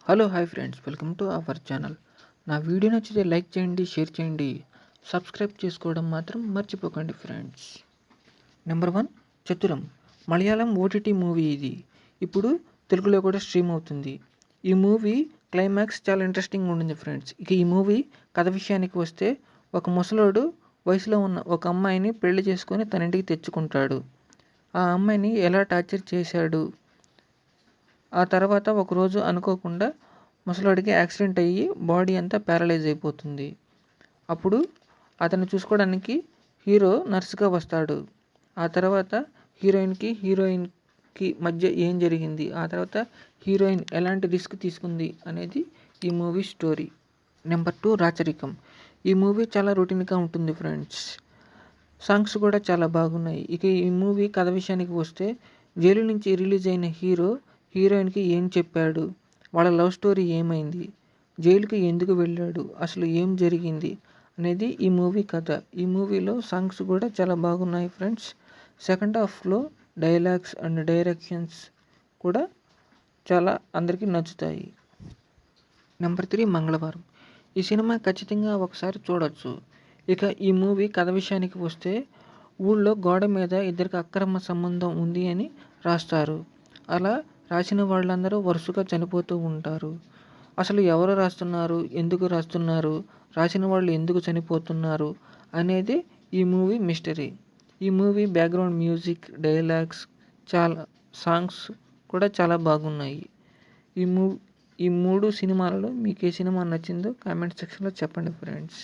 Hello hi friends, welcome to our channel. నా video నచ్చితే like చేయండి, షేర్ చేయండి, సబ్స్క్రైబ్ చేసుకోవడం మాత్రం మర్చిపోకండి friends. Number 1 Chathuram. Malayalam OTT movie ఇది. ఇప్పుడు తెలుగులో కూడా స్ట్రీమ్ అవుతుంది. ఈ మూవీ క్లైమాక్స్ చాలా ఇంట్రెస్టింగ్ ఉంటుంది ఫ్రెండ్స్. ఇక ఈ మూవీ కథ విషయానికి వస్తే, ఒక ముసలోడు వయసులో ఉన్న ఒక అమ్మాయిని పెళ్లి చేసుకొని తన ఇంటికి తెచ్చుకుంటాడు. ఆ అమ్మాయిని ఎలా టార్చర్ చేశాడు. ఆ తర్వాత ఒకరోజు అనుకోకుండా ముసలోడికి యాక్సిడెంట్ అయ్యి బాడీ అంతా ప్యారలైజ్ అయిపోతుంది. అప్పుడు అతన్ని చూసుకోవడానికి హీరో నర్సుగా వస్తాడు. ఆ తర్వాత హీరోయిన్కి మధ్య ఏం జరిగింది, ఆ తర్వాత హీరోయిన్ ఎలాంటి రిస్క్ తీసుకుంది అనేది ఈ మూవీ స్టోరీ. నెంబర్ 2 రాచరికం. ఈ మూవీ చాలా రొటీన్గా ఉంటుంది ఫ్రెండ్స్. సాంగ్స్ కూడా చాలా బాగున్నాయి. ఇక ఈ మూవీ కథ విషయానికి వస్తే, జైలు నుంచి రిలీజ్ అయిన హీరోయిన్కి ఏం చెప్పాడు, వాళ్ళ లవ్ స్టోరీ ఏమైంది, జైలుకి ఎందుకు వెళ్ళాడు, అసలు ఏం జరిగింది అనేది ఈ మూవీ కథ. ఈ మూవీలో సాంగ్స్ కూడా చాలా బాగున్నాయి ఫ్రెండ్స్. సెకండ్ హాఫ్లో డైలాగ్స్ అండ్ డైరెక్షన్స్ కూడా చాలా అందరికీ నచ్చుతాయి. నెంబర్ 3 మంగళవారం. ఈ సినిమా ఖచ్చితంగా ఒకసారి చూడొచ్చు. ఇక ఈ మూవీ కథ విషయానికి వస్తే, ఊళ్ళో గోడ మీద ఇద్దరికి అక్రమ సంబంధం ఉంది అని రాస్తారు. అలా రాసిన వాళ్ళందరూ వరుసగా చనిపోతూ ఉంటారు. అసలు ఎవరు రాస్తున్నారు, ఎందుకు రాస్తున్నారు, రాసిన వాళ్ళు ఎందుకు చనిపోతున్నారు అనేది ఈ మూవీ మిస్టరీ. ఈ మూవీ బ్యాక్గ్రౌండ్ మ్యూజిక్, డైలాగ్స్, చాలా సాంగ్స్ కూడా చాలా బాగున్నాయి. ఈ మూడు సినిమాలలో మీకు ఏ సినిమా నచ్చిందో కామెంట్ సెక్షన్లో చెప్పండి ఫ్రెండ్స్.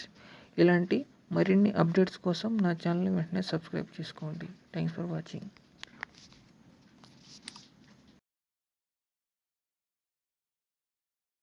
ఇలాంటి మరిన్ని అప్డేట్స్ కోసం నా ఛానల్ని వెంటనే సబ్స్క్రైబ్ చేసుకోండి. Thanks for watching.